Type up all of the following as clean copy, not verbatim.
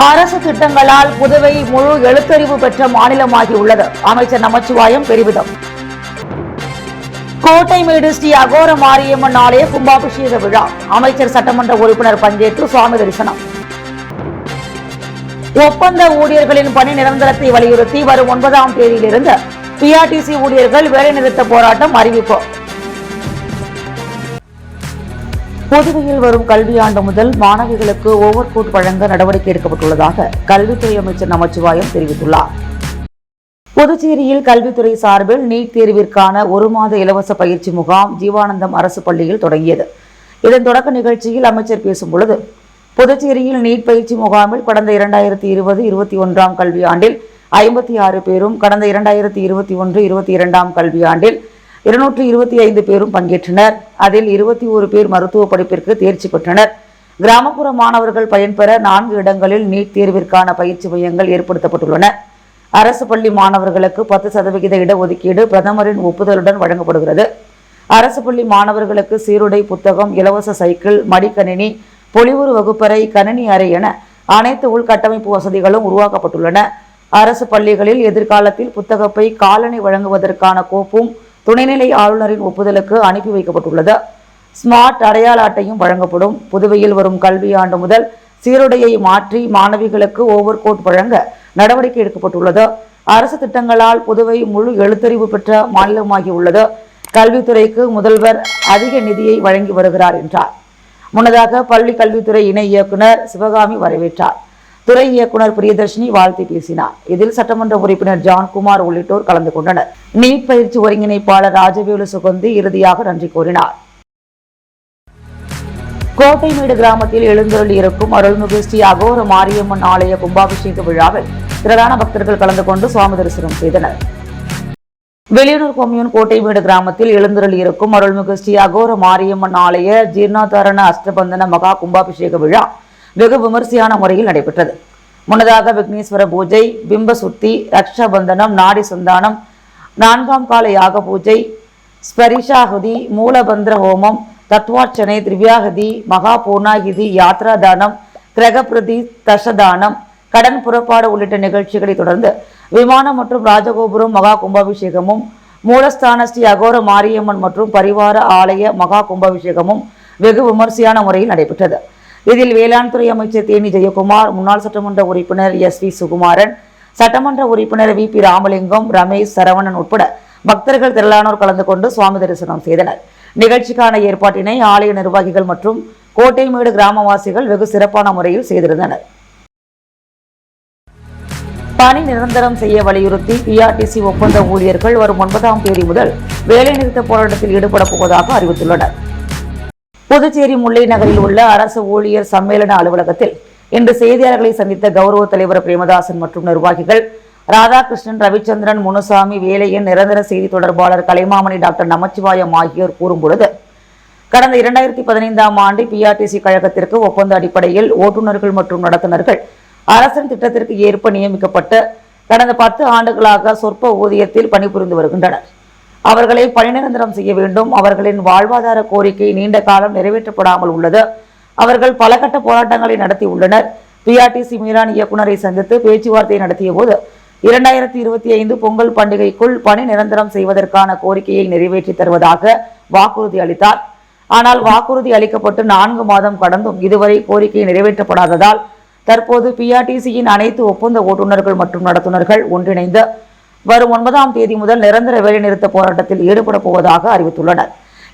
அரசு திட்டங்களால் புதுவை முழு எழுத்தறிவு பெற்ற மாநிலமாகியுள்ளது. அமைச்சர் நமச்சிவாயம் பெருமிதம். கோட்டைமேடு ஸ்ரீ அகோர மாரியம்மன் ஆலய கும்பாபிஷேக விழா. அமைச்சர் சட்டமன்ற உறுப்பினர் பங்கேற்று சுவாமி தரிசனம். ஒப்பந்த ஊழியர்களின் பணி நிரந்தரத்தை வலியுறுத்தி வரும் 9ஆம் தேதியிலிருந்து பிஆர்டிசி ஊழியர்கள் வேலைநிறுத்த போராட்டம் அறிவிப்பு. புதுவையில் வரும் கல்வியாண்டு முதல் மாணவிகளுக்கு ஓவர் கோட் வழங்க நடவடிக்கை எடுக்கப்பட்டுள்ளதாக கல்வித்துறை அமைச்சர் நமச்சிவாயம் தெரிவித்துள்ளார். புதுச்சேரியில் கல்வித்துறை சார்பில் நீட் தேர்விற்கான 1 மாத இலவச பயிற்சி முகாம் ஜீவானந்தம் அரசு பள்ளியில் தொடங்கியது. இதன் தொடக்க நிகழ்ச்சியில் அமைச்சர் பேசும்பொழுது, புதுச்சேரியில் நீட் பயிற்சி முகாமில் கடந்த 2020-21 கல்வியாண்டில் 56 பேரும், கடந்த 2021-22 கல்வியாண்டில் 225 பேரும் பங்கேற்றனர். அதில் 21 பேர் மருத்துவ படிப்பிற்கு தேர்ச்சி பெற்றனர். கிராமப்புற மாணவர்கள் பயன்பெற 4 இடங்களில் நீட் தேர்விற்கான பயிற்சி மையங்கள் ஏற்படுத்தப்பட்டுள்ளன. அரசு பள்ளி மாணவர்களுக்கு 10% இடஒதுக்கீடு பிரதமரின் ஒப்புதலுடன் வழங்கப்படுகிறது. அரசு பள்ளி மாணவர்களுக்கு சீருடை, புத்தகம், இலவச சைக்கிள், மடிக்கணினி, பொலிவுறு வகுப்பறை, கணினி அறை என அனைத்து உள்கட்டமைப்பு வசதிகளும் உருவாக்கப்பட்டுள்ளன. அரசு பள்ளிகளில் எதிர்காலத்தில் புத்தகப்பை, காலணி வழங்குவதற்கான கோப்பும் துணைநிலை ஆளுநரின் ஒப்புதலுக்கு அனுப்பி வைக்கப்பட்டுள்ளது. ஸ்மார்ட் அடையாள அட்டையும் வழங்கப்படும். புதுவையில் வரும் கல்வியாண்டு முதல் சீருடையை மாற்றி மாணவிகளுக்கு ஓவர் கோட் வழங்க நடவடிக்கை எடுக்கப்பட்டுள்ளது. அரசு திட்டங்களால் புதுவை முழு எழுத்தறிவு பெற்ற மாநிலமாகியுள்ளது. கல்வித்துறைக்கு முதல்வர் அதிக நிதியை வழங்கி வருகிறார் என்றார். முன்னதாக பள்ளி கல்வித்துறை இணை இயக்குனர் சிவகாமி வரவேற்றார். துறை இயக்குனர் பிரியதர்ஷினி வாழ்த்தி பேசினார். இதில் சட்டமன்ற உறுப்பினர் ஜான்குமார் உள்ளிட்டோர் கலந்து கொண்டனர். நீட் பயிற்சி ஒருங்கிணைப்பாளர் ராஜவேலு சுகந்தி இறுதியாக நன்றி கூறினார். கோட்டைமேடு கிராமத்தில் எழுந்தருளி இருக்கும் அருள்மிகு ஸ்ரீ அகோர மாரியம்மன் ஆலய கும்பாபிஷேக விழாவில் திரளான பக்தர்கள் கலந்து கொண்டு சுவாமி தரிசனம் செய்தனர். வெளியூர் கொம்யூன் கோட்டைமேடு கிராமத்தில் எழுந்தருளி இருக்கும் அருள்மிகு ஸ்ரீ அகோர மாரியம்மன் ஆலய ஜீர்ணோத்தாரண அஷ்டபந்தன மகா கும்பாபிஷேக விழா வெகு விமர்சையான முறையில் நடைபெற்றது. முன்னதாக விக்னேஸ்வர பூஜை, பிம்ப சுத்தி, ரக்ஷாபந்தனம், நாடி சந்தானம், 4ஆம் கால யாக பூஜை, ஸ்பரிஷாகுதி, மூலபந்திர ஹோமம், தத்வார்ச்சனை, திரிவியாகதி, மகா பூர்ணாகிதி, யாத்ரா தானம், கிரகப்பிரதி தசதானம், கடன் புறப்பாடு உள்ளிட்ட நிகழ்ச்சிகளை தொடர்ந்து விமானம் மற்றும் ராஜகோபுரம் மகா கும்பாபிஷேகமும், மூலஸ்தான ஸ்ரீ அகோர மாரியம்மன் மற்றும் பரிவார ஆலய மகா கும்பாபிஷேகமும் வெகு விமர்சையான முறையில் நடைபெற்றது. இதில் வேளாண் துறை அமைச்சர் தேனி ஜெயக்குமார், முன்னாள் சட்டமன்ற உறுப்பினர் SV சுகுமாரன், சட்டமன்ற உறுப்பினர் VP ராமலிங்கம், ரமேஷ், சரவணன் உட்பட பக்தர்கள் திரளானோர் கலந்து கொண்டு சுவாமி தரிசனம் செய்தனர். நிகழ்ச்சிக்கான ஏற்பாட்டினை ஆலய நிர்வாகிகள் மற்றும் கோட்டைமேடு கிராமவாசிகள் வெகு சிறப்பான முறையில் செய்திருந்தனர். பணி நிரந்தரம் செய்ய வலியுறுத்தி பிஆர்டிசி ஒப்பந்த ஊழியர்கள் வரும் 9ஆம் தேதி முதல் வேலைநிறுத்த போராட்டத்தில் ஈடுபட போவதாக அறிவித்துள்ளனர். புதுச்சேரி முல்லை நகரில் உள்ள அரசு ஊழியர் சம்மேளன அலுவலகத்தில் இன்று செய்தியாளர்களை சந்தித்த கௌரவ தலைவர் பிரேமதாசன் மற்றும் நிர்வாகிகள் ராதாகிருஷ்ணன், ரவிச்சந்திரன், முனுசாமி, வேலையின் நிரந்தர செய்தி தொடர்பாளர் கலைமாமணி, டாக்டர் நமச்சிவாயம் ஆகியோர் கூறும்பொழுது, கடந்த 2015ஆம் ஆண்டு பிஆர்டிசி கழகத்திற்கு ஒப்பந்த அடிப்படையில் ஓட்டுநர்கள் மற்றும் நடத்துனர்கள் அரசின் திட்டத்திற்கு ஏற்ப நியமிக்கப்பட்டு கடந்த 10 ஆண்டுகளாக சொற்ப ஊதியத்தில் பணிபுரிந்து வருகின்றனர். அவர்களை பணி நிரந்தரம் செய்ய வேண்டும். அவர்களின் வாழ்வாதார கோரிக்கை நீண்ட காலம் நிறைவேற்றப்படாமல் உள்ளது. அவர்கள் பல கட்ட போராட்டங்களை நடத்தி உள்ளனர். பிஆர்டிசி மீரான் இயக்குநரை சந்தித்து பேச்சுவார்த்தை நடத்திய போது 2025 பொங்கல் பண்டிகைக்குள் பணி நிரந்தரம் செய்வதற்கான கோரிக்கையை நிறைவேற்றி தருவதாக வாக்குறுதி அளித்தார். ஆனால் வாக்குறுதி அளிக்கப்பட்டு 4 மாதம் கடந்தும் இதுவரை கோரிக்கை நிறைவேற்றப்படாததால் தற்போது பிஆர்டிசியின் அனைத்து ஒப்பந்த ஓட்டுநர்கள் மற்றும் நடத்துனர்கள் ஒன்றிணைந்து வரும் 9ஆம் தேதி முதல் நிரந்தர வேலைநிறுத்த போராட்டத்தில் ஈடுபட போவதாக அறிவித்துள்ளனர்.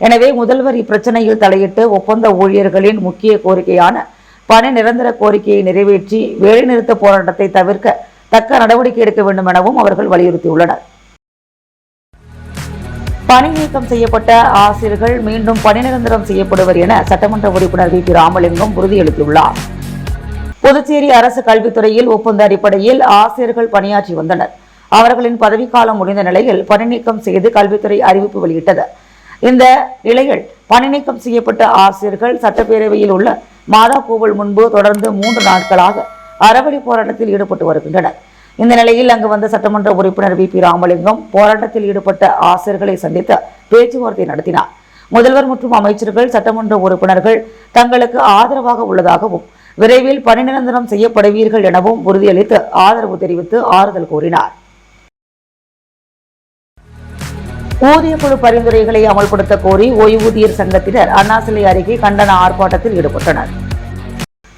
எனவே முதல்வர் இப்பிரச்சனையில் தலையிட்டு ஒப்பந்த ஊழியர்களின் முக்கிய கோரிக்கையான பணி நிரந்தர கோரிக்கையை நிறைவேற்றி வேலைநிறுத்த போராட்டத்தை தவிர்க்க தக்க நடவடிக்கை எடுக்க வேண்டும் எனவும் அவர்கள் வலியுறுத்தியுள்ளனர். பணி நீக்கம் செய்யப்பட்ட ஆசிரியர்கள் மீண்டும் பணி நிரந்தரம் செய்யப்படுவர் என சட்டமன்ற உறுப்பினர் VP ராமலிங்கம் உறுதியளித்துள்ளார். புதுச்சேரி அரசு கல்வித்துறையில் ஒப்பந்த அடிப்படையில் ஆசிரியர்கள் பணியாற்றி வந்தனர். அவர்களின் பதவிக்காலம் முடிந்த நிலையில் பணி நீக்கம் செய்து கல்வித்துறை அறிவிப்பு வெளியிட்டது. இந்த நிலையில் பணி நீக்கம் செய்யப்பட்ட ஆசிரியர்கள் சட்டப்பேரவையில் உள்ள மாதா கோவில் முன்பு தொடர்ந்து 3 நாட்களாக அறவழி போராட்டத்தில் ஈடுபட்டு வருகின்றனர். இந்த நிலையில் அங்கு வந்த சட்டமன்ற உறுப்பினர் VP ராமலிங்கம் போராட்டத்தில் ஈடுபட்ட ஆசிரியர்களை சந்தித்து பேச்சுவார்த்தை நடத்தினார். முதல்வர் மற்றும் அமைச்சர்கள், சட்டமன்ற உறுப்பினர்கள் தங்களுக்கு ஆதரவாக உள்ளதாகவும் விரைவில் பணி நிரந்தரம் செய்யப்படுவீர்கள் எனவும் உறுதியளித்து ஆதரவு தெரிவித்து ஆறுதல் கூறினார். ஊதிய குழு பரிந்துரைகளை அமல்படுத்த கோரி ஓய்வூதியர் சங்கத்தினர் அண்ணா சிலை அருகே கண்டன ஆர்ப்பாட்டத்தில் ஈடுபட்டனர்.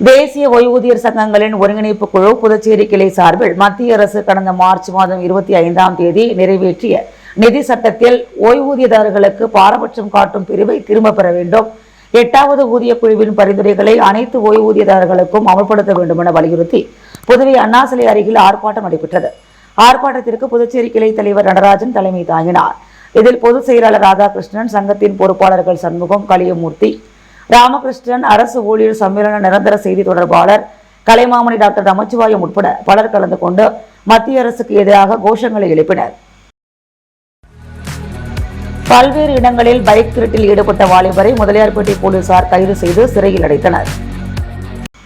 தேசிய ஓய்வூதியர் சங்கங்களின் ஒருங்கிணைப்பு குழு புதுச்சேரி கிளை சார்பில் மத்திய அரசு கடந்த மார்ச் மாதம் 25ஆம் தேதி நிறைவேற்றிய நிதி சட்டத்தில் ஓய்வூதியதாரர்களுக்கு பாரபட்சம் காட்டும் பிரிவை திரும்பப் பெற வேண்டும், 8வது ஊதிய குழுவின் பரிந்துரைகளை அனைத்து ஓய்வூதியதாரர்களுக்கும் அமல்படுத்த வேண்டும் என வலியுறுத்தி புதுவை அண்ணா சிலை அருகில் ஆர்ப்பாட்டம் நடைபெற்றது. ஆர்ப்பாட்டத்திற்கு புதுச்சேரி கிளை தலைவர் நடராஜன் தலைமை தாங்கினார். இதில் பொதுச் செயலாளர் ராதாகிருஷ்ணன், சங்கத்தின் பொறுப்பாளர்கள் சண்முகம், கலியமூர்த்தி, ராமகிருஷ்ணன், அரசு ஊழியர் சம்மேளன நிரந்தர செய்தி தொடர்பாளர் கலைமாமணி டாக்டர் நமச்சிவாயம் உட்பட பலர் கலந்து கொண்டு மத்திய அரசுக்கு எதிராக கோஷங்களை எழுப்பினர். பல்வேறு இடங்களில் பைக் திருட்டில் ஈடுபட்ட வாலிபரை முதலியார்பேட்டை போலீசார் கைது செய்து சிறையில் அடைத்தனர்.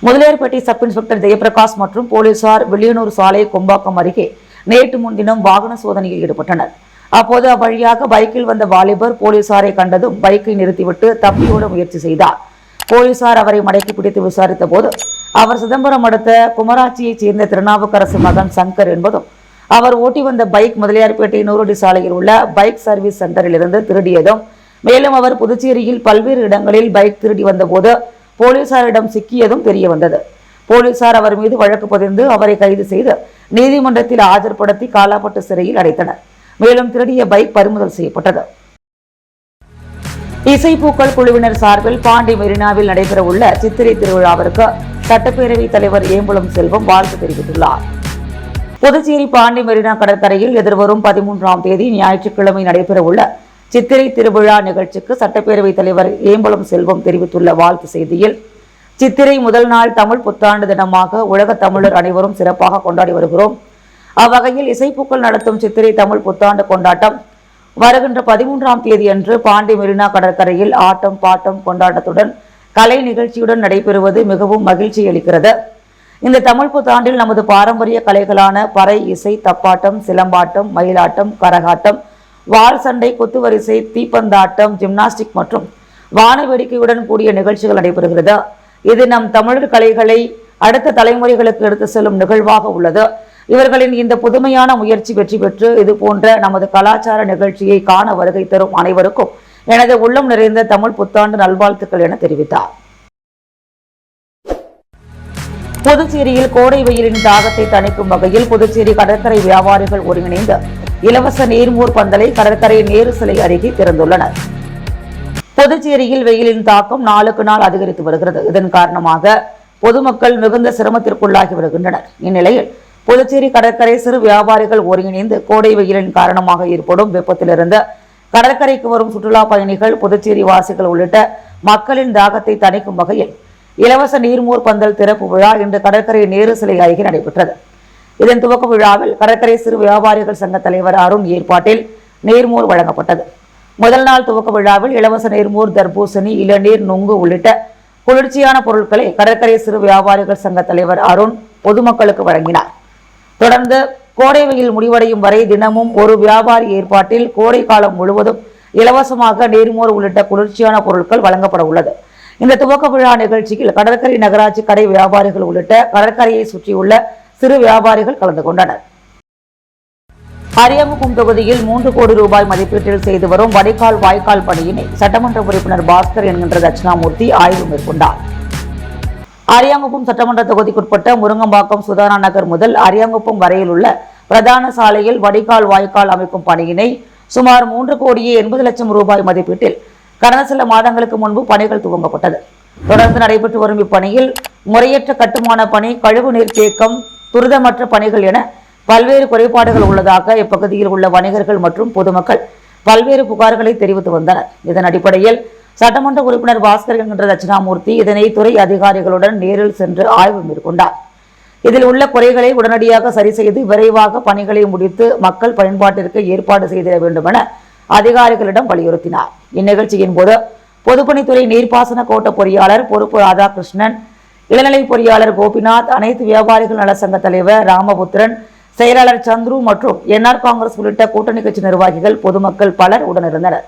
முதலியார்பேட்டை சப் இன்ஸ்பெக்டர் ஜெயபிரகாஷ் மற்றும் போலீசார் வில்லியனூர் சாலை கொம்பாக்கம் அருகே நேற்று முன்தினம் வாகன சோதனையில் ஈடுபட்டனர். அப்போது அவ்வழியாக பைக்கில் வந்த வாலிபர் போலீசாரை கண்டதும் பைக்கை நிறுத்திவிட்டு தப்பியோட முயற்சி செய்தார். போலீசார் அவரை மடக்கி பிடித்து விசாரித்த போது அவர் சிதம்பரம் அடுத்த குமராட்சியைச் சேர்ந்த திருநாவுக்கரசு மகன் சங்கர் என்பதும், அவர் ஓட்டி வந்த பைக் முதலியார்பேட்டை நூறடி சாலையில் உள்ள பைக் சர்வீஸ் சென்டரில் இருந்து திருடியதும், மேலும் அவர் புதுச்சேரியில் பல்வேறு இடங்களில் பைக் திருடி வந்தபோது போலீசாரிடம் சிக்கியதும் தெரிய வந்தது. போலீசார் அவர் மீது வழக்கு பதிந்து அவரை கைது செய்து நீதிமன்றத்தில் ஆஜர்படுத்தி காலாப்பட்டு சிறையில் அடைத்தனர். மேலும் திருடிய பைக் பறிமுதல் செய்யப்பட்டது. இசைப்பூக்கள் குழுவினர் சார்பில் பாண்டி மெரினாவில் நடைபெறவுள்ள சித்திரை திருவிழாவிற்கு சட்டப்பேரவைத் தலைவர் ஏம்பலம் செல்வம் வாழ்த்து தெரிவித்துள்ளார். புதுச்சேரி பாண்டி மெரினா கடற்கரையில் எதிர்வரும் 13ஆம் தேதி ஞாயிற்றுக்கிழமை நடைபெறவுள்ள சித்திரை திருவிழா நிகழ்ச்சிக்கு சட்டப்பேரவைத் தலைவர் ஏம்பலம் செல்வம் தெரிவித்துள்ள வாழ்த்து செய்தியில், சித்திரை முதல் நாள் தமிழ் புத்தாண்டு தினமாக உலக தமிழர் அனைவரும் சிறப்பாக கொண்டாடி வருகிறோம். அவ்வகையில் இசைப்பூக்கள் நடத்தும் சித்திரை தமிழ் புத்தாண்டு கொண்டாட்டம் வருகின்ற 13ஆம் தேதி அன்று பாண்டி மெரினா கடற்கரையில் ஆட்டம் பாட்டம் கொண்டாட்டத்துடன் கலை நிகழ்ச்சியுடன் நடைபெறுவது மிகவும் மகிழ்ச்சி அளிக்கிறது. இந்த தமிழ் புத்தாண்டில் நமது பாரம்பரிய கலைகளான பறை இசை, தப்பாட்டம், சிலம்பாட்டம், மயிலாட்டம், கரகாட்டம், வாள் சண்டை, குத்துவரிசை, தீப்பந்தாட்டம், ஜிம்னாஸ்டிக் மற்றும் வான வேடிக்கையுடன் கூடிய நிகழ்ச்சிகள் நடைபெறுகிறது. இது நம் தமிழர் கலைகளை அடுத்த தலைமுறைகளுக்கு எடுத்து செல்லும் நிகழ்வாக உள்ளது. இவர்களின் இந்த புதுமையான முயற்சி வெற்றி பெற்று இது போன்ற நமது கலாச்சார நிகழ்ச்சியை காண வருகை தரும் அனைவருக்கும் எனது உள்ளம் நிறைந்த தமிழ் புத்தாண்டு நல்வாழ்த்துக்கள் என தெரிவித்தார். புதுச்சேரியில் கோடை வெயிலின் தாகத்தை தணிக்கும் வகையில் புதுச்சேரி கடற்கரை வியாபாரிகள் ஒருங்கிணைந்து இலவச நீர்மோர் பந்தலை கடற்கரை நேரு சிலை அருகே திறந்துள்ளனர். புதுச்சேரியில் வெயிலின் தாக்கம் நாளுக்கு நாள் அதிகரித்து வருகிறது. இதன் காரணமாக பொதுமக்கள் மிகுந்த சிரமத்திற்குள்ளாகி வருகின்றனர். இந்நிலையில் புதுச்சேரி கடற்கரை சிறு வியாபாரிகள் ஒருங்கிணைந்து கோடை வெயிலின் காரணமாக ஏற்படும் வெப்பத்திலிருந்து கடற்கரைக்கு வரும் சுற்றுலா பயணிகள், புதுச்சேரி வாசிகள் உள்ளிட்ட மக்களின் தாகத்தை தணிக்கும் வகையில் இலவச நீர்மோர் பந்தல் திறப்பு விழா இன்று கடற்கரை நேரு சிலை அருகே நடைபெற்றது. இதன் துவக்க விழாவில் கடற்கரை சிறு வியாபாரிகள் சங்க தலைவர் அருண் ஏற்பாட்டில் நீர்மோர் வழங்கப்பட்டது. முதல் நாள் துவக்க விழாவில் இலவச நீர்மோர், தர்பூசணி, இளநீர், நுங்கு உள்ளிட்ட குளிர்ச்சியான பொருட்களை கடற்கரை சிறு வியாபாரிகள் சங்க தலைவர் அருண் பொதுமக்களுக்கு வழங்கினார். தொடர்ந்து கோடை வெயில் முடிவடையும் வரை தினமும் ஒரு வியாபாரி ஏற்பாட்டில் கோடை காலம் முழுவதும் இலவசமாக நீர்மோர் உள்ளிட்ட குளிர்ச்சியான பொருட்கள் வழங்கப்பட உள்ளது. இந்த துவக்க விழா நிகழ்ச்சியில் கடற்கரை நகராட்சி கடை வியாபாரிகள் உள்ளிட்ட கடற்கரையை சுற்றியுள்ள சிறு வியாபாரிகள் கலந்து கொண்டனர். அரியாங்குப்பம் தொகுதியில் 3 கோடி ரூபாய் மதிப்பீட்டில் செய்து வரும் வடிகால் வாய்க்கால் பணியினை சட்டமன்ற உறுப்பினர் பாஸ்கர் என்கின்ற தட்சிணாமூர்த்தி ஆய்வு மேற்கொண்டார். அரியாங்குப்பம் சட்டமன்ற தொகுதிக்குட்பட்ட முருங்கம்பாக்கம், சுதானா நகர் முதல் அரியாங்குப்பம் வரையில் உள்ள பிரதான சாலையில் வடிகால் வாய்க்கால் அமைக்கும் பணியினை சுமார் 3 கோடியே 80 லட்சம் ரூபாய் மதிப்பீட்டில் கடந்த சில மாதங்களுக்கு முன்பு பணிகள் துவங்கப்பட்டது. தொடர்ந்து நடைபெற்று வரும் இப்பணியில் முறையற்ற கட்டுமான பணி, கழிவு நீர் தேக்கம், துரிதமற்ற பணிகள் என பல்வேறு குறைபாடுகள் உள்ளதாக இப்பகுதியில் உள்ள வணிகர்கள் மற்றும் பொதுமக்கள் பல்வேறு புகார்களை தெரிவித்து வந்தனர். இதன் அடிப்படையில் சட்டமன்ற உறுப்பினர் பாஸ்கர் என்கின்ற தட்சிணாமூர்த்தி இதனை துறை அதிகாரிகளுடன் நேரில் சென்று ஆய்வு மேற்கொண்டார். இதில் உள்ள குறைகளை உடனடியாக சரி செய்து விரைவாக பணிகளை முடித்து மக்கள் பயன்பாட்டிற்கு ஏற்பாடு செய்திட வேண்டும் என அதிகாரிகளிடம் வலியுறுத்தினார். இந்நிகழ்ச்சியின் போது பொதுப்பணித்துறை நீர்ப்பாசன கோட்ட பொறியாளர் பொறுப்பு ராதாகிருஷ்ணன், இளநிலை பொறியாளர் கோபிநாத், அனைத்து வியாபாரிகள் நல சங்க தலைவர் ராமபுத்திரன், செயலாளர் சந்துரு மற்றும் என்ஆர் காங்கிரஸ் உள்ளிட்ட கூட்டணி கட்சி நிர்வாகிகள், பொதுமக்கள் பலர் உடனிருந்தனர்.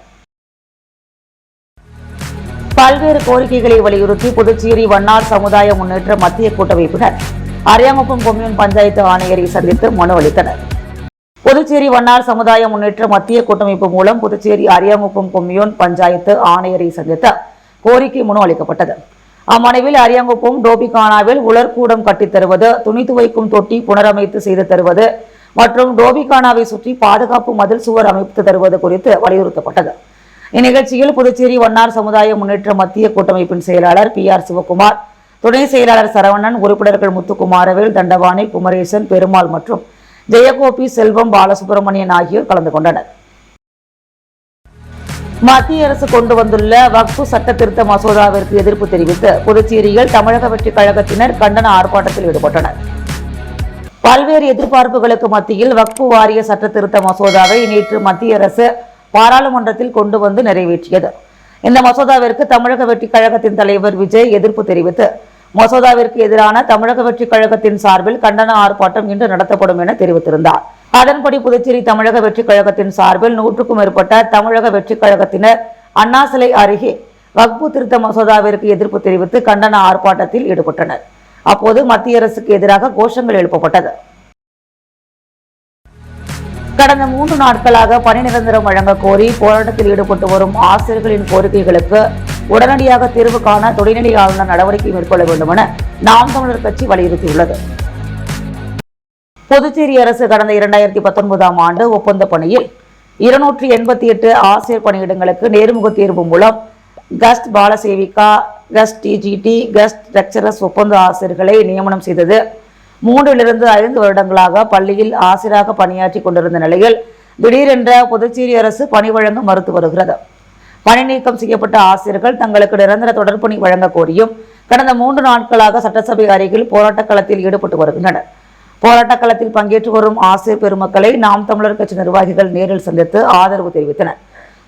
பல்வேறு கோரிக்கைகளை வலியுறுத்தி புதுச்சேரி வண்ணார் சமுதாய முன்னேற்ற மத்திய கூட்டமைப்பினர் அரியாங்குப்பம் கொம்யூன் பஞ்சாயத்து ஆணையரை சந்தித்து மனு அளித்தனர். புதுச்சேரி வண்ணார் சமுதாய முன்னேற்ற மத்திய கூட்டமைப்பு மூலம் புதுச்சேரி அரியாங்குப்பம் கொம்யூன் பஞ்சாயத்து ஆணையரை சந்தித்த கோரிக்கை மனு அளிக்கப்பட்டது. அம்மனுவில் அரியாங்குப்பம் டோபிகானாவில் உலர்கூடம் கட்டித் தருவது, துணி துவைக்கும் தொட்டி புனரமைத்து செய்து தருவது மற்றும் டோபிகானாவை சுற்றி பாதுகாப்பு மதில் சுவர் அமைத்து தருவது குறித்து வலியுறுத்தப்பட்டது. இந்நிகழ்ச்சியில் புதுச்சேரி வண்ணார் சமுதாய முன்னேற்ற மத்திய கூட்டமைப்பின் செயலாளர் PR சிவகுமார், துணை செயலாளர் சரவணன், உறுப்பினர்கள் முத்துக்குமாரவேல், தண்டவாணி, குமரேசன், பெருமாள் மற்றும் ஜெயகோபி, செல்வம், பாலசுப்ரமணியன் ஆகியோர் கலந்து கொண்டனர். மத்திய அரசு கொண்டு வந்துள்ள வக்ஃபு சட்ட திருத்த மசோதாவிற்கு எதிர்ப்பு தெரிவித்து புதுச்சேரியில் தமிழக வெற்றிக் கழகத்தினர் கண்டன ஆர்ப்பாட்டத்தில் ஈடுபட்டனர். பல்வேறு எதிர்பார்ப்புகளுக்கு மத்தியில் வக்ஃபு வாரிய சட்ட திருத்த மசோதாவை நேற்று மத்திய அரசு பாராளுமன்றத்தில் கொண்டு வந்து நிறைவேற்றியது. இந்த மசோதாவிற்கு தமிழக வெற்றிக் கழகத்தின் தலைவர் விஜய் எதிர்ப்பு தெரிவித்து மசோதாவிற்கு எதிரான தமிழக வெற்றிக் கழகத்தின் சார்பில் கண்டன ஆர்ப்பாட்டம் இன்று நடத்தப்படும் என தெரிவித்திருந்தார். அதன்படி புதுச்சேரி தமிழக வெற்றிக் கழகத்தின் சார்பில் 100க்கும் மேற்பட்ட தமிழக வெற்றிக் கழகத்தினர் அண்ணா சிலை அருகே வக்ஃபு திருத்த மசோதாவிற்கு எதிர்ப்பு தெரிவித்து கண்டன ஆர்ப்பாட்டத்தில் ஈடுபட்டனர். அப்போது மத்திய அரசுக்கு எதிராக கோஷங்கள் எழுப்பப்பட்டது. கடந்த 3 நாட்களாக பணி நிரந்தரம் வழங்க கோரி போராட்டத்தில் ஈடுபட்டு வரும் ஆசிரியர்களின் கோரிக்கைகளுக்கு உடனடியாக தீர்வு காண துணைநிலை ஆளுநர் நடவடிக்கை மேற்கொள்ள வேண்டும் என நாம் தமிழர் கட்சி வலியுறுத்தியுள்ளது. புதுச்சேரி அரசு கடந்த 2019ஆம் ஆண்டு ஒப்பந்த பணியில் 288 ஆசிரியர் பணியிடங்களுக்கு நேர்முக தேர்வு மூலம் கஸ்ட் பாலசேவிகா, கஸ்ட் டிஜிடி, கஸ்ட் லெக்சரர்ஸ் ஒப்பந்த ஆசிரியர்களை நியமனம் செய்தது. 3 to 5 வருடங்களாக பள்ளியில் ஆசிரியராக பணியாற்றி கொண்டிருந்த நிலையில் திடீரென்ற புதுச்சேரி அரசு பணி வழங்க மறுத்து வருகிறது. பணி நீக்கம் செய்யப்பட்ட ஆசிரியர்கள் தங்களுக்கு நிரந்தர தொடர்பணி வழங்க கோரியும் கடந்த 3 நாட்களாக சட்டசபை அருகில் போராட்டக் களத்தில் ஈடுபட்டு வருகின்றனர். போராட்டக் களத்தில் பங்கேற்று வரும் ஆசிரியர் பெருமக்களை நாம் தமிழர் கட்சி நிர்வாகிகள் நேரில் சந்தித்து ஆதரவு தெரிவித்தனர்.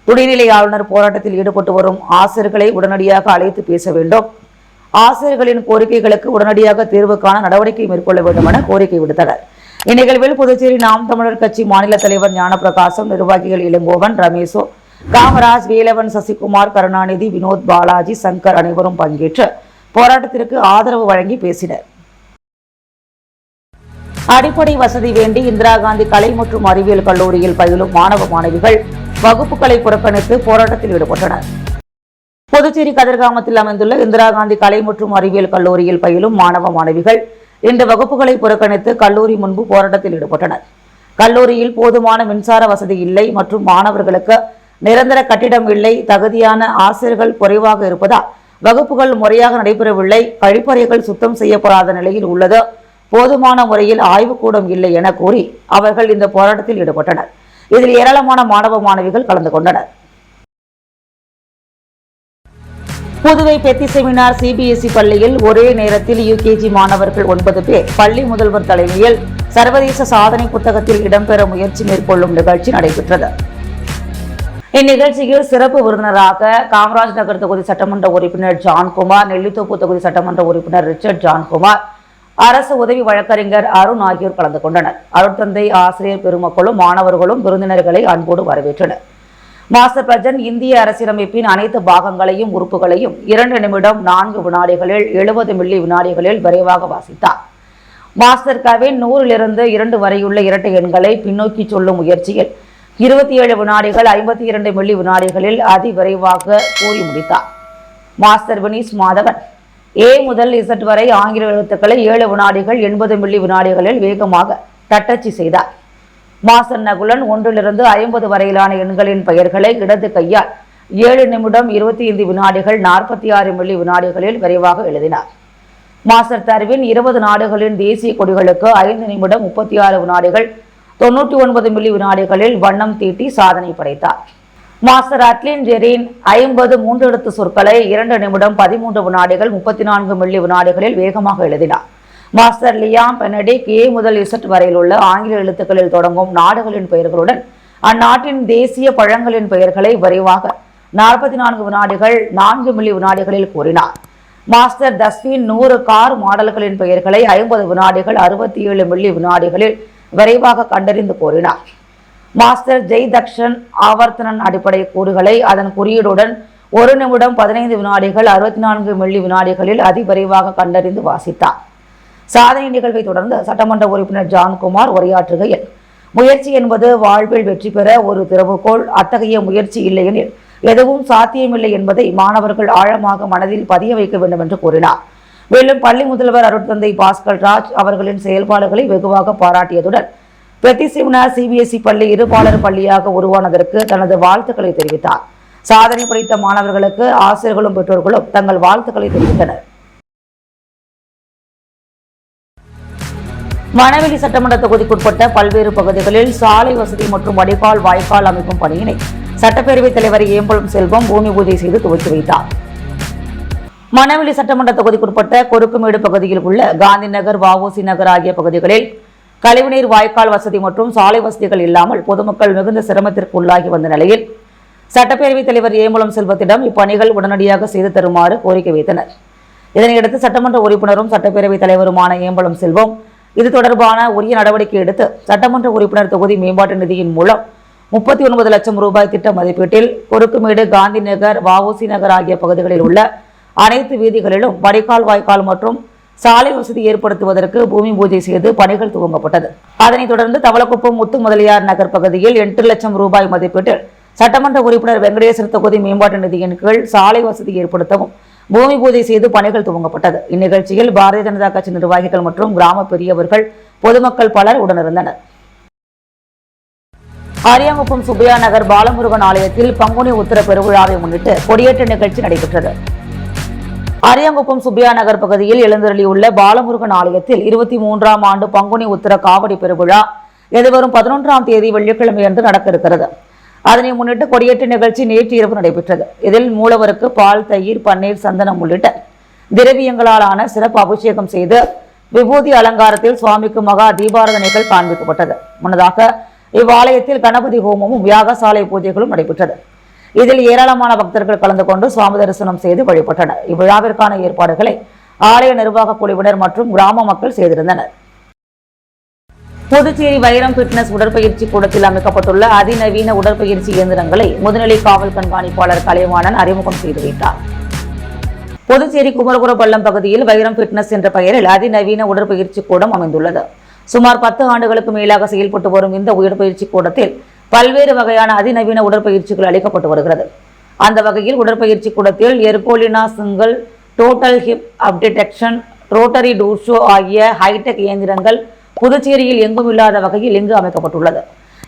துணைநிலை ஆளுநர் போராட்டத்தில் ஈடுபட்டு வரும் ஆசிரியர்களை உடனடியாக அழைத்து பேச வேண்டும், ஆசிரியர்களின் கோரிக்கைகளுக்கு உடனடியாக தீர்வு காண நடவடிக்கை மேற்கொள்ள வேண்டும் என கோரிக்கை விடுத்தனர். இந்நிகழ்வில் புதுச்சேரி நாம் தமிழர் கட்சி மாநில தலைவர் ஞானப்பிரகாசம், நிர்வாகிகள் இளங்கோவன், ரமேசோ, காமராஜ், வேலவன், சசிகுமார், கருணாநிதி, வினோத், பாலாஜி, சங்கர் அனைவரும் பங்கேற்று போராட்டத்திற்கு ஆதரவு வழங்கி பேசினர். அடிப்படை வசதி வேண்டி இந்திரா காந்தி கலை மற்றும் அறிவியல் கல்லூரியில் பயிலும் மாணவ மாணவிகள் வகுப்புகளை புறக்கணித்து போராட்டத்தில் ஈடுபட்டனர். புதுச்சேரி கதிர்காமத்தில் அமைந்துள்ள இந்திரா காந்தி கலை மற்றும் அறிவியல் கல்லூரியில் பயிலும் மாணவ மாணவிகள் இன்று வகுப்புகளை புறக்கணித்து கல்லூரி முன்பு போராட்டத்தில் ஈடுபட்டனர். கல்லூரியில் போதுமான மின்சார வசதி இல்லை மற்றும் மாணவர்களுக்கு நிரந்தர கட்டிடம் இல்லை, தகுதியான ஆசிரியர்கள் குறைவாக இருப்பதால் வகுப்புகள் முறையாக நடைபெறவில்லை, கழிப்பறைகள் சுத்தம் செய்யப்படாத நிலையில் உள்ளது, போதுமான முறையில் ஆய்வுக்கூடம் இல்லை என கூறி அவர்கள் இந்த போராட்டத்தில் ஈடுபட்டனர். இதில் ஏராளமான மாணவ மாணவிகள் கலந்து கொண்டனர். புதுவை பெத்தி செமினார் CBSE பள்ளியில் ஒரே நேரத்தில் UKG மாணவர்கள் 9 பேர் பள்ளி முதல்வர் தலைமையில் சர்வதேச சாதனை புத்தகத்தில் இடம்பெற முயற்சி மேற்கொள்ளும் நிகழ்ச்சி நடைபெற்றது. இந்நிகழ்ச்சியில் சிறப்பு விருந்தினராக காமராஜ் நகர் தொகுதி சட்டமன்ற உறுப்பினர் ஜான்குமார், நெல்லித்தோப்பு தொகுதி சட்டமன்ற உறுப்பினர் ரிச்சர்ட் ஜான்குமார், அரசு உதவி வழக்கறிஞர் அருண் ஆகியோர் கலந்து கொண்டனர். அருட்தந்தை, ஆசிரியர் பெருமக்களும் மாணவர்களும் விருந்தினர்களை அன்போடு வரவேற்றனர். மாஸ்டர் பிரஜன் இந்திய அரசியலமைப்பின் அனைத்து பாகங்களையும் உறுப்புகளையும் 2 நிமிடம் 4 வினாடிகளில் 70 மில்லி வினாடிகளில் விரைவாக வாசித்தார். மாஸ்டர் கவின் 100 2 வரையுள்ள இரட்டை எண்களை பின்னோக்கி சொல்லும் முயற்சியில் 27 வினாடிகள் 52 மில்லி வினாடிகளில் அதிவிரைவாக கூறி முடித்தார். மாஸ்டர் வினீஸ் மாதவன் A முதல் Z வரை ஆங்கில எழுத்துக்களை 7 வினாடிகள் 80 மில்லி வினாடிகளில் வேகமாக தட்டச்சு செய்தார். மாஸ்டர் நகுலன் 1 to 50 வரையிலான எண்களின் பெயர்களை இடது கையால் 7 நிமிடம் 25 வினாடிகள் 46 மில்லி வினாடிகளில் விரைவாக எழுதினார். மாஸ்டர் தர்வின் 20 நாடுகளின் தேசிய கொடிகளுக்கு 5 நிமிடம் 36 வினாடிகள் 99 மில்லி வினாடிகளில் வண்ணம் தீட்டி சாதனை படைத்தார். மாஸ்டர் அட்லின் ஜெரின் 50 3 எழுத்து சொற்களை 2 நிமிடம் 13 வினாடிகள் 34 மில்லி வினாடிகளில் வேகமாக எழுதினார். மாஸ்டர் லியாம் பெனடிக் A முதல் Z வரையில் உள்ள ஆங்கில எழுத்துக்களில் தொடங்கும் நாடுகளின் பெயர்களுடன் அந்நாட்டின் தேசிய பழங்களின் பெயர்களை விரைவாக 44 வினாடிகள் 4 மில்லி வினாடிகளில் கூறினார். மாஸ்டர் தஸ்வின் 100 கார் மாடல்களின் பெயர்களை 50 வினாடிகள் 67 மில்லி வினாடிகளில் விரைவாக கண்டறிந்து கூறினார். மாஸ்டர் ஜெய் தக்ஷன் ஆவர்த்தனன் அடிப்படை கூறுகளை அதன் குறியீடுடன் 1 நிமிடம் 15 வினாடிகள் 64 மில்லி வினாடிகளில் அதிவிரைவாக கண்டறிந்து வாசித்தார். சாதனை நிகழ்வை தொடர்ந்து சட்டமன்ற உறுப்பினர் ஜான்குமார் உரையாற்றுகையில், முயற்சி என்பது வாழ்வில் வெற்றி பெற ஒரு திறவுகோல். அத்தகைய முயற்சி இல்லையெனில் எதுவும் சாத்தியமில்லை என்பதை மாணவர்கள் ஆழமாக மனதில் பதிய வைக்க வேண்டும் என்று கூறினார். மேலும் பள்ளி முதல்வர் அருட்தந்தை பாஸ்கர் ராஜ் அவர்களின் செயல்பாடுகளை வெகுவாக பாராட்டியதுடன் பெத்திசிம்னா சிபிஎஸ்இ பள்ளி இருபாலர் பள்ளியாக உருவானதற்கு தனது வாழ்த்துக்களை தெரிவித்தார். சாதனை படைத்த மாணவர்களுக்கு ஆசிரியர்களும் பெற்றோர்களும் தங்கள் வாழ்த்துக்களை தெரிவித்தனர். மணவெளி சட்டமன்ற தொகுதிக்குட்பட்ட பல்வேறு பகுதிகளில் சாலை வசதி மற்றும் வடிகால் வாய்க்கால் அமைக்கும் பணியினை சட்டப்பேரவைத் தலைவர் ஏம்பலம் செல்வம் பூமி பூஜை செய்து துவக்கி வைத்தார். மணவெளி சட்டமன்ற தொகுதிக்குட்பட்ட கொருக்குமேடு பகுதியில் உள்ள காந்தி நகர், வஉசி நகர் ஆகிய பகுதிகளில் கழிவுநீர் வாய்க்கால் வசதி மற்றும் சாலை வசதிகள் இல்லாமல் பொதுமக்கள் மிகுந்த சிரமத்திற்கு உள்ளாகி வந்த நிலையில் சட்டப்பேரவைத் தலைவர் ஏம்பலம் செல்வத்திடம் இப்பணிகள் உடனடியாக செய்து தருமாறு கோரிக்கை வைத்தனர். இதனையடுத்து சட்டமன்ற உறுப்பினரும் சட்டப்பேரவைத் தலைவருமான ஏம்பலம் செல்வம் இது தொடர்பான உரிய நடவடிக்கை எடுத்து சட்டமன்ற உறுப்பினர் தொகுதி மேம்பாட்டு நிதியின் மூலம் 39 லட்சம் ரூபாய் திட்ட மதிப்பீட்டில் கொருக்குமேடு, காந்தி நகர், வஉசி நகர் ஆகிய பகுதிகளில் உள்ள அனைத்து வீதிகளிலும் வடிகால் வாய்க்கால் மற்றும் சாலை வசதி ஏற்படுத்துவதற்கு பூமி பூஜை செய்து பணிகள் துவங்கப்பட்டது. அதனைத் தொடர்ந்து தவளக்குப்பம் முத்து முதலியார் நகர் பகுதியில் 8 லட்சம் ரூபாய் மதிப்பீட்டில் சட்டமன்ற உறுப்பினர் வெங்கடேசன் தொகுதி மேம்பாட்டு நிதியின் கீழ் சாலை வசதி ஏற்படுத்தவும் பூமி பூஜை செய்து பணிகள் துவங்கப்பட்டது. இந்நிகழ்ச்சியில் பாரதிய ஜனதா கட்சி நிர்வாகிகள் மற்றும் கிராம பெரியவர்கள், பொதுமக்கள் பலர் உடனிருந்தனர். அரியாங்குப்பம் சுப்பையா நகர் பாலமுருகன் ஆலயத்தில் பங்குனி உத்திர பெருவிழாவை முன்னிட்டு கொடியேற்ற நிகழ்ச்சி நடைபெற்றது. அரியாங்குப்பம் சுப்பையா நகர் பகுதியில் எழுந்தருளியுள்ள பாலமுருகன் ஆலயத்தில் 23ஆம் ஆண்டு பங்குனி உத்திர காவடி பெருவிழா எதிர்வரும் 11ஆம் தேதி வெள்ளிக்கிழமையன்று நடக்க இருக்கிறது. அதனை முன்னிட்டு கொடியேற்ற நிகழ்ச்சி நேற்று இரவு நடைபெற்றது. இதில் மூலவருக்கு பால், தயிர், பன்னீர், சந்தனம் உள்ளிட்ட திரவியங்களாலான சிறப்பு அபிஷேகம் செய்து விபூதி அலங்காரத்தில் சுவாமிக்கு மகா தீபாராதனைகள் காண்பிக்கப்பட்டது. முன்னதாக இவ்வாலயத்தில் கணபதி ஹோமமும் யாகசாலை பூஜைகளும் நடைபெற்றது. இதில் ஏராளமான பக்தர்கள் கலந்து கொண்டு சுவாமி தரிசனம் செய்து வழிபட்டனர். இவ்விழாவிற்கான ஏற்பாடுகளை ஆலய நிர்வாக குழுவினர் மற்றும் கிராம மக்கள் செய்திருந்தனர். புதுச்சேரி வைரம் பிட்னஸ் உடற்பயிற்சி கூடத்தில் அமைக்கப்பட்டுள்ள அதிநவீன உடற்பயிற்சி இயந்திரங்களை முதுநிலை காவல் கண்காணிப்பாளர் கலைவாணன் அறிமுகம் செய்து வைத்தார். புதுச்சேரி குமரகுரப்பள்ளம் பகுதியில் வைரம் பிட்னஸ் என்ற பெயரில் அதிநவீன உடற்பயிற்சி கூடம் அமைந்துள்ளது. சுமார் 10 ஆண்டுகளுக்கு மேலாக செயல்பட்டு வரும் இந்த உடற்பயிற்சி கூடத்தில் பல்வேறு வகையான அதிநவீன உடற்பயிற்சிகள் அளிக்கப்பட்டு வருகிறது. அந்த வகையில் உடற்பயிற்சி கூடத்தில் எர்கோலினா சிங்கிள், டோட்டல் ஹிப் அப்டிடெக்ஷன், ரோட்டரி டூர்ஷோ ஆகிய ஹைடெக் இயந்திரங்கள் புதுச்சேரியில் எங்கும் இல்லாத வகையில் இங்கு அமைக்கப்பட்டுள்ளது.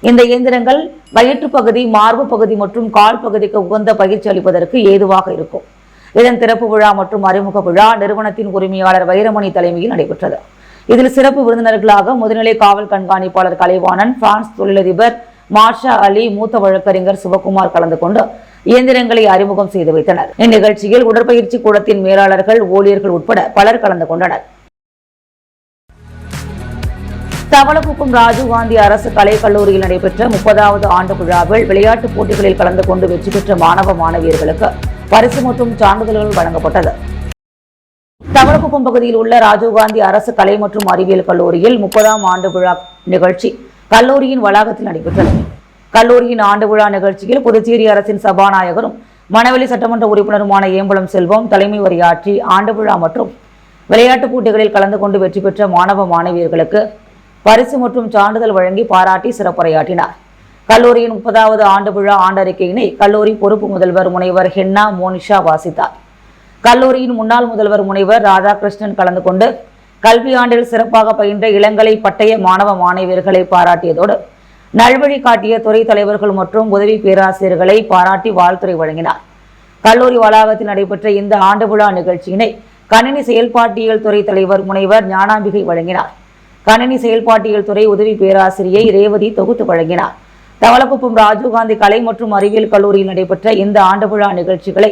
இந்த இயந்திரங்கள் வயிற்று பகுதி, மார்பு பகுதி மற்றும் கால் பகுதிக்கு உகந்த பயிற்சி அளிப்பதற்கு ஏதுவாக இருக்கும். இதன் திறப்பு விழா மற்றும் அறிமுக விழா நிறுவனத்தின் உரிமையாளர் வைரமணி தலைமையில் நடைபெற்றது. இதில் சிறப்பு விருந்தினர்களாக முதுநிலை காவல் கண்காணிப்பாளர் கலைவாணன், பிரான்ஸ் தொழிலதிபர் மார்ஷா அலி, மூத்த வழக்கறிஞர் சிவகுமார் கலந்து கொண்டு இயந்திரங்களை அறிமுகம் செய்து வைத்தனர். இந்நிகழ்ச்சியில் உடற்பயிற்சி கூடத்தின் மேலாளர்கள், ஊழியர்கள் உட்பட பலர் கலந்து கொண்டனர். தவளக்குப்பம் ராஜீவ்காந்தி அரசு கலைக் கல்லூரியில் நடைபெற்ற 30வது ஆண்டு விழாவில் விளையாட்டுப் போட்டிகளில் கலந்து கொண்டு வெற்றி பெற்ற மாணவ மாணவியர்களுக்கு பரிசு மற்றும் சான்றிதழ்கள் வழங்கப்பட்டது. தவளக்குப்பம் பகுதியில் உள்ள ராஜீவ்காந்தி அரசு கலை மற்றும் அறிவியல் கல்லூரியில் 30ஆம் ஆண்டு விழா நிகழ்ச்சி கல்லூரியின் வளாகத்தில் நடைபெற்றது. கல்லூரியின் ஆண்டு விழா நிகழ்ச்சியில் புதுச்சேரி அரசின் சபாநாயகரும் மணவெளி சட்டமன்ற உறுப்பினருமான ஏம்பலம் செல்வம் தலைமை உரையாற்றி ஆண்டு விழா மற்றும் விளையாட்டுப் போட்டிகளில் கலந்து கொண்டு வெற்றி பெற்ற மாணவ மாணவியர்களுக்கு பரிசு மற்றும் சான்றிதழ் வழங்கி பாராட்டி சிறப்புரையாற்றினார். கல்லூரியின் 30வது ஆண்டு விழா ஆண்டறிக்கையினை கல்லூரி பொறுப்பு முதல்வர் முனைவர் ஹென்னா மோனிஷா வாசித்தார். கல்லூரியின் முன்னாள் முதல்வர் முனைவர் ராதாகிருஷ்ணன் கலந்து கொண்டு கல்வி ஆண்டில் சிறப்பாக பயின்ற இளங்கலை பட்டய மாணவ மாணவியர்களை பாராட்டியதோடு நல்வழி காட்டிய துறை தலைவர்கள் மற்றும் உதவி பேராசிரியர்களை பாராட்டி வாழ்த்துரை வழங்கினார். கல்லூரி வளாகத்தில் நடைபெற்ற இந்த ஆண்டு விழா நிகழ்ச்சியினை கணினி செயல்பாட்டியல் துறை தலைவர் முனைவர் ஞானாம்பிகை வழங்கினார். கணினி செயல்பாட்டியல் துறை உதவி பேராசிரியை ரேவதி தொகுத்து வழங்கினார். தவளக்குப்பம் ராஜீவ்காந்தி கலை மற்றும் அறிவியல் கல்லூரியில் நடைபெற்ற இந்த ஆண்டு விழா நிகழ்ச்சிகளை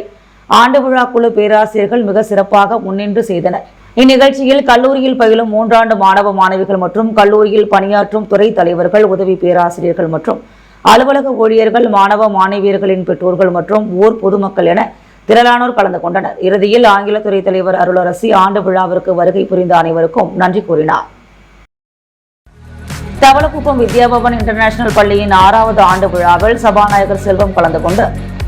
ஆண்டு விழா குழு பேராசிரியர்கள் மிக சிறப்பாக முன்னின்று செய்தனர். இந்நிகழ்ச்சியில் கல்லூரியில் பயிலும் 3 ஆண்டு மாணவ மாணவிகள் மற்றும் கல்லூரியில் பணியாற்றும் துறை தலைவர்கள், உதவி பேராசிரியர்கள் மற்றும் அலுவலக ஊழியர்கள், மாணவ மாணவியர்களின் பெற்றோர்கள் மற்றும் ஊர் பொதுமக்கள் என திரளானோர் கலந்து கொண்டனர். இறுதியில் ஆங்கில துறை தலைவர் அருளரசி ஆண்டு விழாவிற்கு வருகை புரிந்த அனைவருக்கும் நன்றி கூறினார். தவளக்குப்பம் வித்யாபவன் இன்டர்நேஷனல் பள்ளியின் 6வது ஆண்டு விழாவில் சபாநாயகர் செல்வம் கலந்து கொண்டு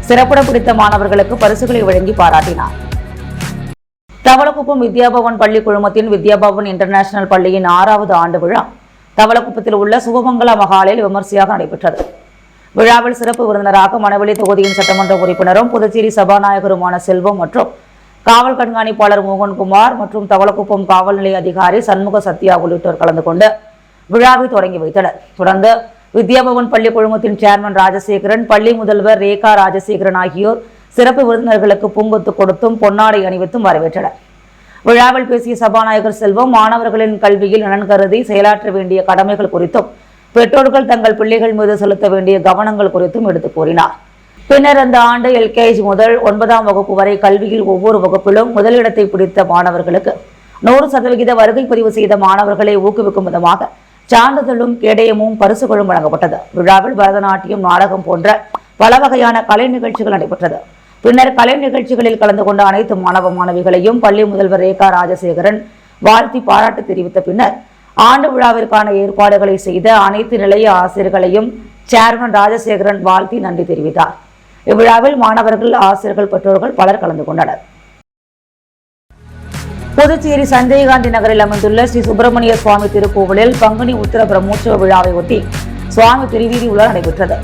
சிறப்புடன் பிடித்த மாணவர்களுக்கு பரிசுகளை வழங்கி பாராட்டினார். தவளக்குப்பம் வித்யாபவன் பள்ளி குழுமத்தின் வித்யாபவன் இன்டர்நேஷனல் பள்ளியின் 6வது ஆண்டு விழா தவளக்குப்பத்தில் உள்ள சுபமங்கல மகாலில் விமர்சையாக நடைபெற்றது. விழாவில் சிறப்பு விருந்தினராக மணவெளி தொகுதியின் சட்டமன்ற உறுப்பினரும் புதுச்சேரி சபாநாயகருமான செல்வம் மற்றும் காவல் கண்காணிப்பாளர் மோகன்குமார் மற்றும் தவளக்குப்பம் காவல் நிலைய அதிகாரி சண்முக சத்யா உள்ளிட்டோர் கலந்து கொண்டு விழாவை தொடங்கி வைத்தனர். தொடர்ந்து வித்யாபவன் பள்ளி குழுமத்தின் சேர்மன் ராஜசேகரன், பள்ளி முதல்வர் ரேகா ராஜசேகரன் ஆகியோர் சிறப்பு விருந்தினர்களுக்கு பூங்கொத்து கொடுத்தும் பொன்னாடை அணிவித்தும் வரவேற்றனர். விழாவில் பேசிய சபாநாயகர் செல்வம் மாணவர்களின் கல்வியில் நலன் கருதி செயலாற்ற வேண்டிய கடமைகள் குறித்தும் பெற்றோர்கள் தங்கள் பிள்ளைகள் மீது செலுத்த வேண்டிய கவனங்கள் குறித்தும் எடுத்துக் கூறினார். பின்னர் அந்த ஆண்டு LKG முதல் 9ஆம் வகுப்பு வரை கல்வியில் ஒவ்வொரு வகுப்பிலும் முதலிடத்தை பிடித்த மாணவர்களுக்கு 100% வருகை பதிவு செய்த மாணவர்களை ஊக்குவிக்கும் விதமாக சான்றிதழும் கேடயமும் பரிசுகளும் வழங்கப்பட்டது. விழாவில் பரதநாட்டியம், நாடகம் போன்ற பல வகையான கலை நிகழ்ச்சிகள் நடைபெற்றது. பின்னர் கலை நிகழ்ச்சிகளில் கலந்து கொண்ட அனைத்து மாணவ மாணவிகளையும் பள்ளி முதல்வர் ரேகா ராஜசேகரன் வாழ்த்தி பாராட்டு தெரிவித்த பின்னர் ஆண்டு விழாவிற்கான ஏற்பாடுகளை செய்த அனைத்து நிலைய ஆசிரியர்களையும் சேர்மன் ராஜசேகரன் வாழ்த்தி நன்றி தெரிவித்தார். இவ்விழாவில் மாணவர்கள், ஆசிரியர்கள், பெற்றோர்கள் பலர் கலந்து கொண்டனர். புதுச்சேரி சஞ்சயகாந்தி நகரில் அமைந்துள்ள ஸ்ரீ சுப்பிரமணிய சுவாமி திருக்கோவிலில் பங்குனி உத்திர பிரம்மோற்சவ விழாவை ஒட்டி சுவாமி திருவீதி உலா நடைபெற்றது.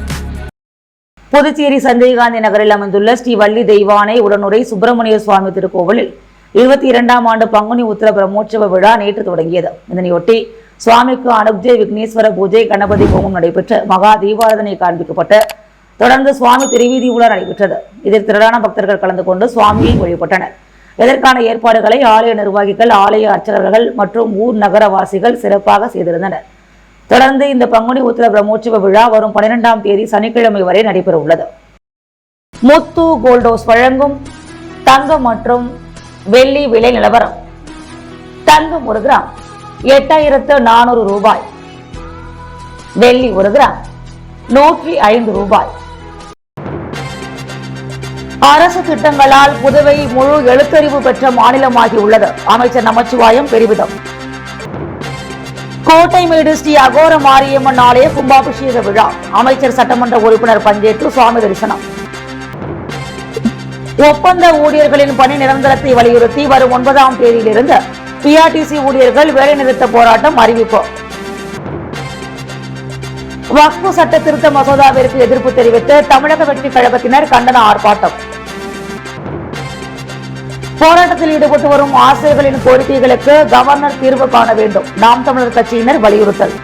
புதுச்சேரி சஞ்சயகாந்தி நகரில் அமைந்துள்ள ஸ்ரீ வள்ளி தெய்வானை உடனுரை சுப்பிரமணிய சுவாமி திருக்கோவிலில் 22ஆம் ஆண்டு பங்குனி உத்திர பிரம்மோற்சவ விழா நேற்று தொடங்கியது. இதனையொட்டி சுவாமிக்கு அனுப்ஜை விக்னேஸ்வர பூஜை, கணபதி ஹோமம் நடைபெற்று மகா தீபாராதனை காண்பிக்கப்பட்டு தொடர்ந்து சுவாமி திருவீதி உலா நடைபெற்றது. இதில் திரளான பக்தர்கள் கலந்து கொண்டு சுவாமியை வழிபட்டனர். இதற்கான ஏற்பாடுகளை ஆலய நிர்வாகிகள், ஆலய அர்ச்சகர்கள் மற்றும் ஊர் நகரவாசிகள் சிறப்பாக செய்திருந்தனர். தொடர்ந்து இந்த பங்குனி உத்திர பிரம்மோற்சவ விழா வரும் 12ஆம் தேதி சனிக்கிழமை வரை நடைபெற உள்ளது. முத்து கோல்டோஸ் வழங்கும் தங்கம் மற்றும் வெள்ளி விலை நிலவரம். தங்கம் 1 கிராம் 8400 ரூபாய், வெள்ளி 1 கிராம் 105 ரூபாய். அரசு திட்டங்களால் புதுவை முழு எழுத்தறிவு பெற்ற மாநிலமாகியுள்ளது. அமைச்சர் நமச்சிவாயம் பெருமிதம். கோட்டைமேடு ஸ்ரீ அகோர மாரியம்மன் ஆலய கும்பாபிஷேக விழா. அமைச்சர் சட்டமன்ற உறுப்பினர் பங்கேற்று சுவாமி தரிசனம். ஒப்பந்த ஊழியர்களின் பணி நிரந்தரத்தை வலியுறுத்தி வரும் 9ஆம் தேதியிலிருந்து PRTC ஊழியர்கள் வேலைநிறுத்த போராட்டம் அறிவிப்பு. வக்ஃபு சட்ட திருத்த மசோதாவிற்கு எதிர்ப்பு தெரிவித்து தமிழக வெற்றி கழகத்தினர் கண்டன ஆர்ப்பாட்டம். போராட்டத்தில் ஈடுபட்டு வரும் ஆசிரியர்களின் கோரிக்கைகளுக்கு கவர்னர் தீர்வு காண வேண்டும். நாம் தமிழர் கட்சியினர் வலியுறுத்தல்.